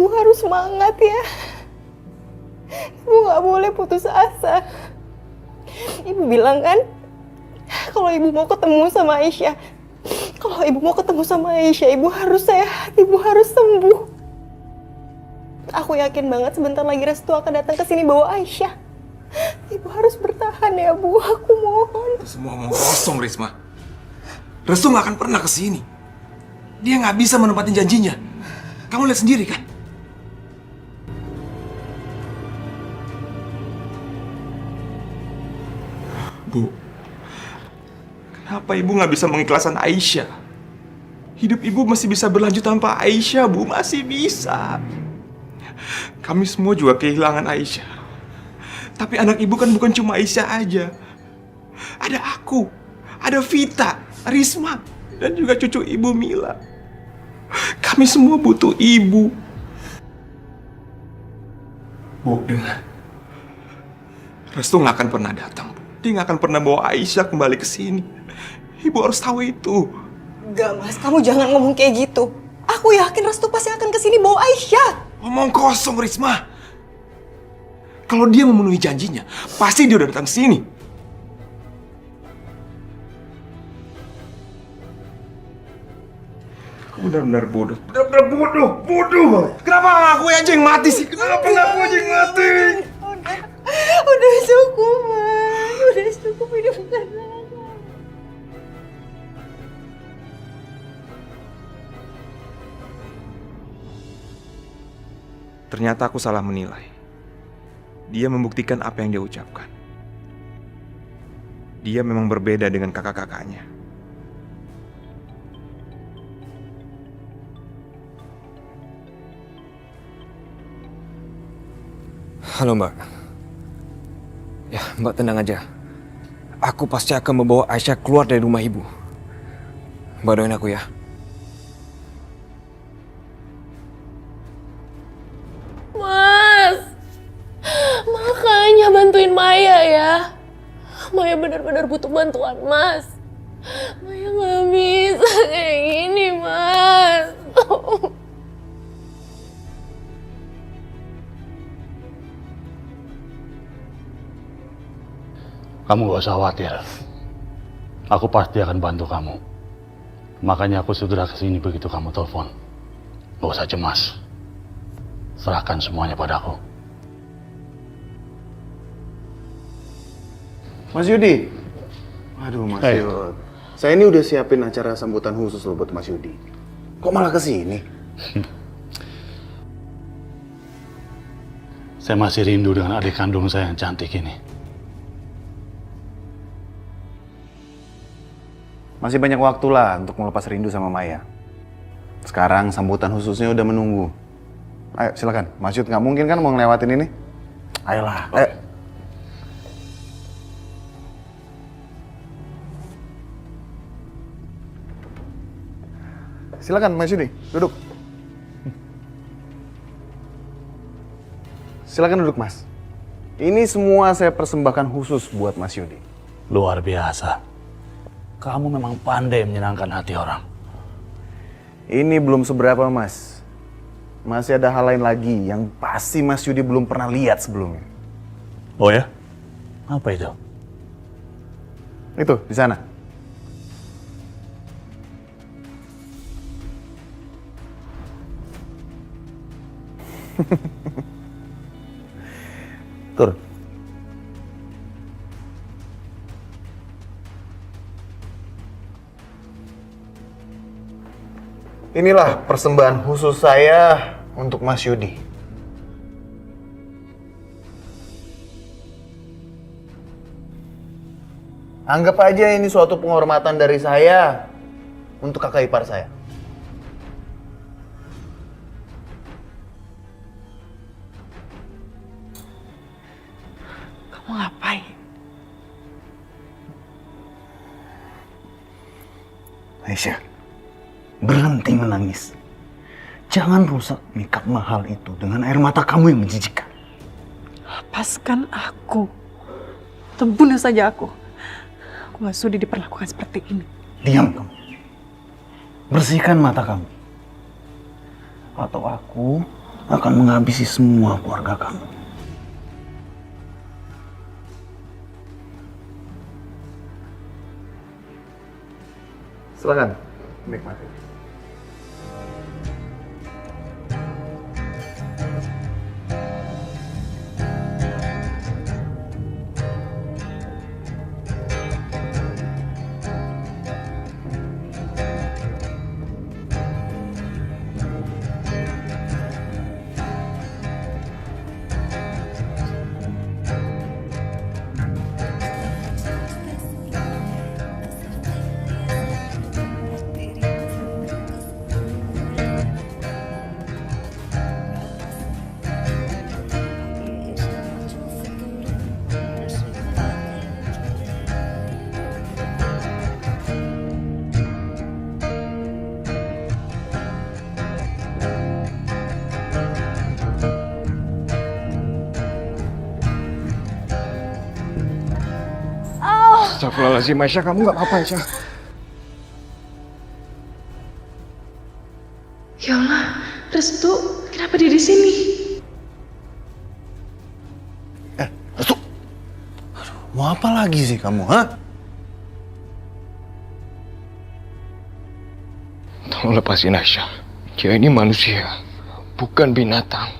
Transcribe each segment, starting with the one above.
Ibu harus semangat ya. Ibu nggak boleh putus asa. Ibu bilang kan, kalau ibu mau ketemu sama Aisyah, ibu harus sehat, ibu harus sembuh. Aku yakin banget sebentar lagi Restu akan datang ke sini bawa Aisyah. Ibu harus bertahan ya, Bu. Aku mohon. Itu semua omong kosong, Risma. Restu nggak akan pernah ke sini. Dia nggak bisa menempatin janjinya. Kamu lihat sendiri kan? Bu, kenapa ibu nggak bisa mengikhlaskan Aisyah? Hidup ibu masih bisa berlanjut tanpa Aisyah, Bu. Masih bisa. Kami semua juga kehilangan Aisyah. Tapi anak ibu kan bukan cuma Aisyah aja. Ada aku, ada Vita, Risma, dan juga cucu ibu Mila. Kami semua butuh ibu. Bu, dengar. Restu nggak akan pernah datang, Bu. Dia nggak akan pernah bawa Aisyah kembali ke sini. Ibu harus tahu itu. Enggak, Mas. Kamu jangan ngomong kayak gitu. Aku yakin Restu pasti akan ke sini bawa Aisyah. Omong kosong, Risma. Kalau dia memenuhi janjinya, pasti dia udah datang ke sini. Kamu benar-benar bodoh. Benar-benar bodoh. Bodoh banget. Kenapa nggak aku aja yang mati sih? Kenapa nggak aku aja yang mati? Udah cukup, Mas. Udah cukup hidup karena aku. Ternyata aku salah menilai. Dia membuktikan apa yang dia ucapkan. Dia memang berbeda dengan kakak-kakaknya. Halo Mbak. Ya, Mbak tenang aja. Aku pasti akan membawa Aisyah keluar dari rumah ibu. Mbak doain aku ya. Mas, makanya bantuin Maya ya. Maya benar-benar butuh bantuan, Mas. Maya nggak bisa kayak gini, Mas. Kamu gak usah khawatir. Aku pasti akan bantu kamu. Makanya aku segera kesini begitu kamu telepon. Gak usah cemas. Serahkan semuanya padaku. Mas Yudi. Aduh Mas Yud. Saya ini udah siapin acara sambutan khusus loh buat Mas Yudi. Kok malah kesini? Saya masih rindu dengan adik kandung saya yang cantik ini. Masih banyak waktu lah untuk melepas rindu sama Maya. Sekarang sambutan khususnya udah menunggu. Ayo silakan. Mas Yud nggak mungkin kan mau ngelewatin ini? Ayolah. Ayo. Silakan Mas Yudi, duduk. Silakan duduk Mas. Ini semua saya persembahkan khusus buat Mas Yudi. Luar biasa. Kamu memang pandai menyenangkan hati orang. Ini belum seberapa Mas. Masih ada hal lain lagi yang pasti Mas Yudi belum pernah lihat sebelumnya. Oh ya? Apa itu? Itu, di sana. Tur. Inilah persembahan khusus saya untuk Mas Yudi. Anggap aja ini suatu penghormatan dari saya untuk kakak ipar saya. Kamu ngapain? Aisyah, berhenti menangis. Jangan rusak nikah mahal itu dengan air mata kamu yang menjijikkan. Lepaskan aku. Atau bunuh saja aku. Aku gak sudi diperlakukan seperti ini. Diam kamu. Bersihkan mata kamu. Atau aku akan menghabisi semua keluarga kamu. Silakan, nikmati. Astagfirullahaladzim, Aisyah, kamu nggak apa-apa, Aisyah? Ya Allah, Restu, kenapa dia di sini? Restu! Aduh, mau apa lagi sih kamu, ha? Tolong lepasin Aisyah. Dia ini manusia, bukan binatang.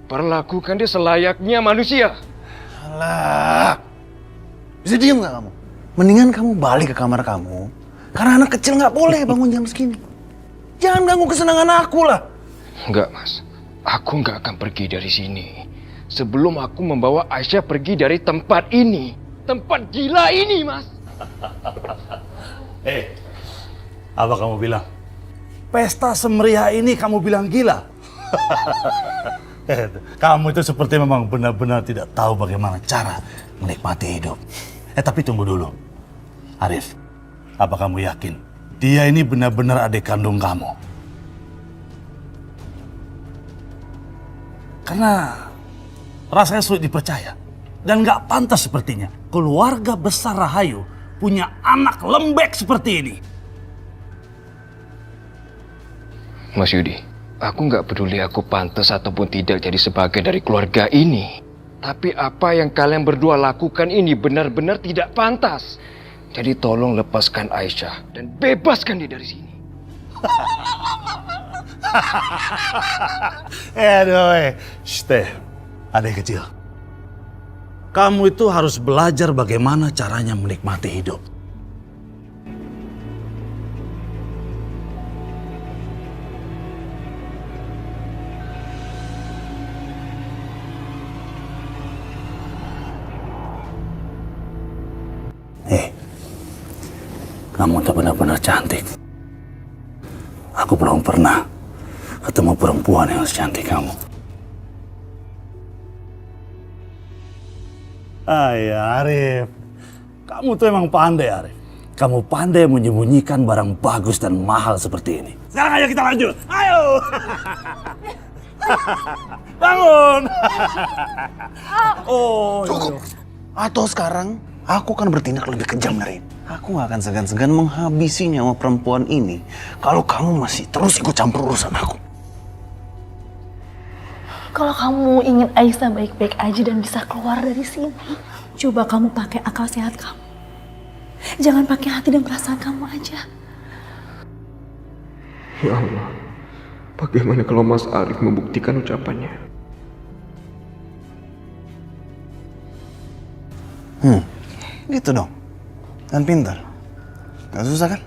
Perlakukan dia selayaknya manusia. Alah! Bisa diem nggak kamu? Mendingan kamu balik ke kamar kamu. Karena anak kecil nggak boleh bangun jam segini. Jangan ganggu kesenangan aku lah. Enggak, Mas. Aku nggak akan pergi dari sini sebelum aku membawa Aisyah pergi dari tempat ini. Tempat gila ini, Mas. Apa kamu bilang? Pesta semeriah ini kamu bilang gila? Kamu itu seperti memang benar-benar tidak tahu bagaimana cara menikmati hidup. Tapi tunggu dulu. Arif, apa kamu yakin dia ini benar-benar adik kandung kamu? Karena rasanya sulit dipercaya dan nggak pantas sepertinya keluarga besar Rahayu punya anak lembek seperti ini. Mas Yudi, aku nggak peduli aku pantas ataupun tidak jadi sebagian dari keluarga ini. Tapi apa yang kalian berdua lakukan ini benar-benar tidak pantas. Jadi tolong lepaskan Aisyah dan bebaskan dia dari sini. Aduh, adik kecil. Kamu itu harus belajar bagaimana caranya menikmati hidup. Kamu tuh benar-benar cantik. Aku belum pernah ketemu perempuan yang secantik kamu. Arif. Kamu tuh emang pandai, Arif. Kamu pandai menyembunyikan barang bagus dan mahal seperti ini. Sekarang ayo kita lanjut. Ayo. Bangun. Cukup. Atau sekarang aku akan bertindak lebih kejam dari ini. Aku gak akan segan-segan menghabisi nyawa perempuan ini kalau kamu masih terus ikut campur urusan aku. Kalau kamu ingin Aisyah baik-baik aja dan bisa keluar dari sini, coba kamu pakai akal sehat kamu. Jangan pakai hati dan perasaan kamu aja. Ya Allah, bagaimana kalau Mas Arif membuktikan ucapannya? Gitu dong. Dan pintar. Gak susah kan?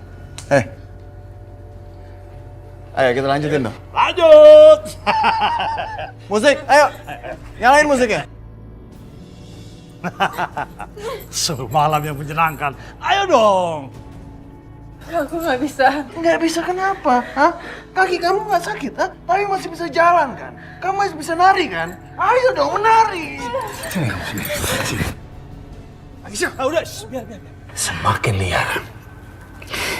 Ayo kita lanjutin dong. Lanjut. Musik, ayo. Nyalain musiknya. Semalam yang menyenangkan. Ayo dong. Aku nggak bisa. Nggak bisa kenapa? Hah? Kaki kamu nggak sakit? Hah? Tapi masih bisa jalan kan? Kamu masih bisa nari kan? Ayo dong menari. Sini. Aisyah, udah. Biar. Semakin liar,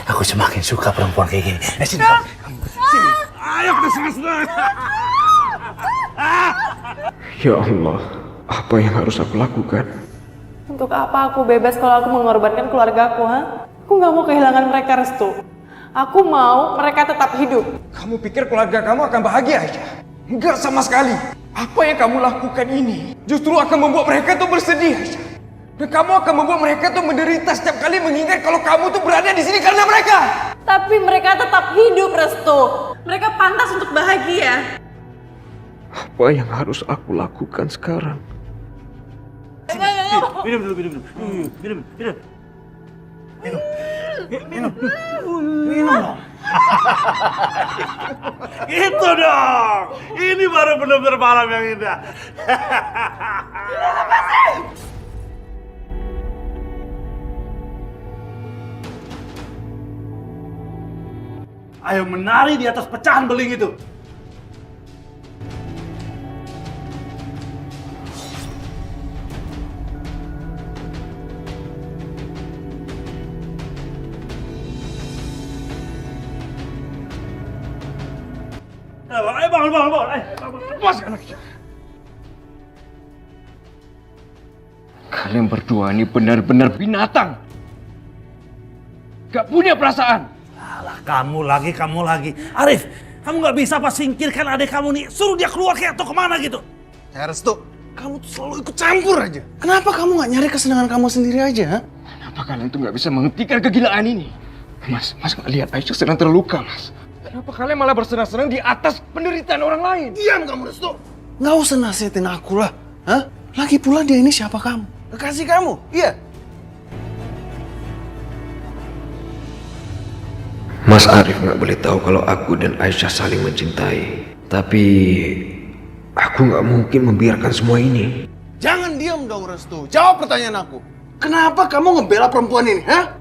aku semakin suka perempuan kayak gini. Sini. Sini. Ayo kita senang-senang. Ya Allah, apa yang harus aku lakukan? Untuk apa aku bebas kalau aku mengorbankan keluarga aku, ha? Aku nggak mau kehilangan mereka, Restu. Aku mau mereka tetap hidup. Kamu pikir keluarga kamu akan bahagia, Aisyah? Enggak sama sekali. Apa yang kamu lakukan ini justru akan membuat mereka tuh bersedih, Aisyah. Dan kamu akan membuat mereka tuh menderita setiap kali mengingat kalau kamu tuh berada di sini karena mereka. Tapi mereka tetap hidup, Restu. Mereka pantas untuk bahagia. Apa yang harus aku lakukan sekarang? Minum. Itu dong. Ini baru benar-benar malam yang indah. Ayo menari di atas pecahan beling itu. Ayo bangun. Lepaskan anaknya. Kalian berdua ini benar-benar binatang. Gak punya perasaan. Alah, kamu lagi. Arif, kamu nggak bisa apa singkirkan adik kamu nih. Suruh dia keluar kayak atau kemana gitu. Ya Restu, kamu tuh selalu ikut campur aja. Kenapa kamu nggak nyari kesenangan kamu sendiri aja? Ha? Kenapa kalian tuh gak bisa menghentikan kegilaan ini? Mas gak lihat Aisyah sedang terluka, Mas. Kenapa kalian malah bersenang-senang di atas penderitaan orang lain? Diam kamu Restu. Nggak usah nasihatin aku lah. Hah? Lagi pula dia ini siapa kamu? Kekasih kamu? Iya. Mas Arif gak boleh tahu kalau aku dan Aisyah saling mencintai. Tapi aku gak mungkin membiarkan semua ini. Jangan diam dong Restu. Jawab pertanyaan aku. Kenapa kamu ngebela perempuan ini? Hah?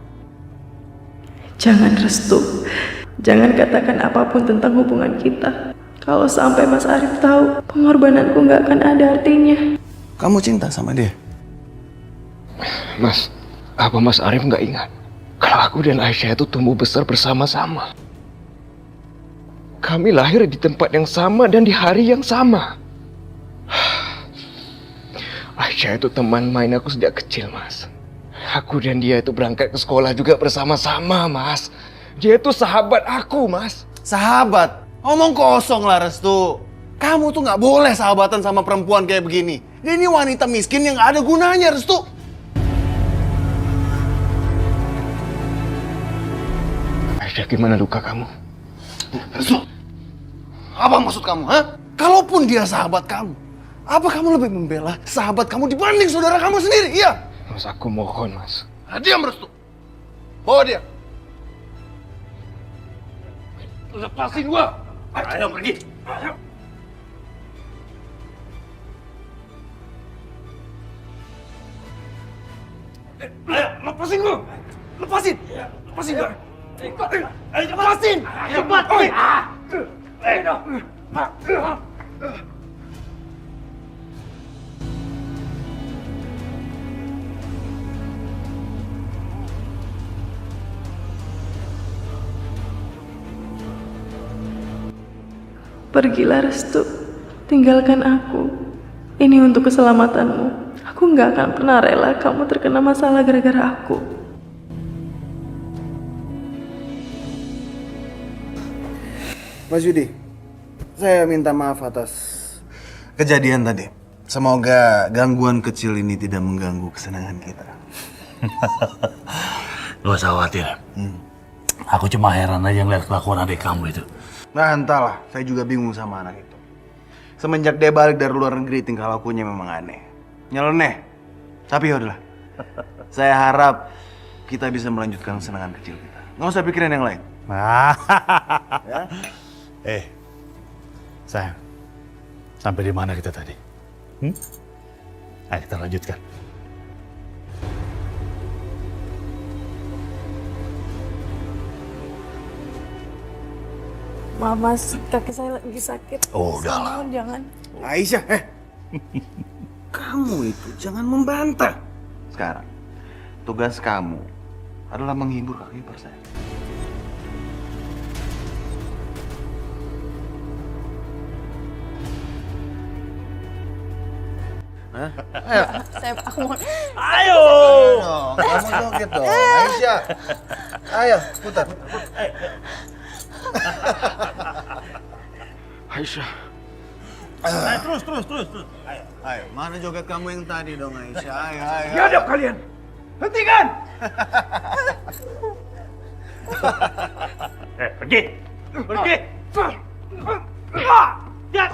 Jangan, Restu. Jangan katakan apapun tentang hubungan kita. Kalau sampai Mas Arif tahu, pengorbananku nggak akan ada artinya. Kamu cinta sama dia? Mas, apa Mas Arif nggak ingat kalau aku dan Aisyah itu tumbuh besar bersama-sama? Kami lahir di tempat yang sama dan di hari yang sama. Aisyah itu teman main aku sejak kecil, Mas. Aku dan dia itu berangkat ke sekolah juga bersama-sama, Mas. Dia itu sahabat aku, Mas. Sahabat? Omong kosong lah Restu. Kamu tuh nggak boleh sahabatan sama perempuan kayak begini. Dia ini wanita miskin yang nggak ada gunanya, Restu. Aisyah, gimana luka kamu? Restu, apa maksud kamu, ha? Kalaupun dia sahabat kamu, apa kamu lebih membela sahabat kamu dibanding saudara kamu sendiri? Iya. Mas, aku mohon, Mas. Nah, diam Restu. Bawa dia. Lepasin gua. Ayo pergi. Ayo. Ayo, lepasin gua. Lepasin gua. Ayo lepasin. Cepat. Ayo. Pergilah, Restu. Tinggalkan aku. Ini untuk keselamatanmu. Aku nggak akan pernah rela kamu terkena masalah gara-gara aku. Mas Yudi, saya minta maaf atas kejadian tadi. Semoga gangguan kecil ini tidak mengganggu kesenangan kita. Gak usah khawatir. Aku cuma heran aja ngeliat kelakuan adik kamu itu. Nah entahlah, saya juga bingung sama anak itu. Semenjak dia balik dari luar negeri, tingkah lakunya memang aneh. Nyeleneh. Tapi yaudahlah. Saya harap kita bisa melanjutkan kesenangan kecil kita. Nggak usah pikirin yang lain. Ya? Sayang, sampai di mana kita tadi? Ayo kita lanjutkan. Maaf, Mas. Kaki saya lagi sakit. Oh, udahlah. Jangan. Aisyah, kamu itu jangan membantah. Sekarang, tugas kamu adalah menghibur kaki ipar saya. Hah? Ayo. Aku mohon. Ayo. Kamu joget dong, Aisyah. Ayo, putar. Aisyah, Ayo, terus. Ayo, mana joget kamu yang tadi dong Aisyah? Ayo. Biadab kalian. Hentikan. Pergi. Ya.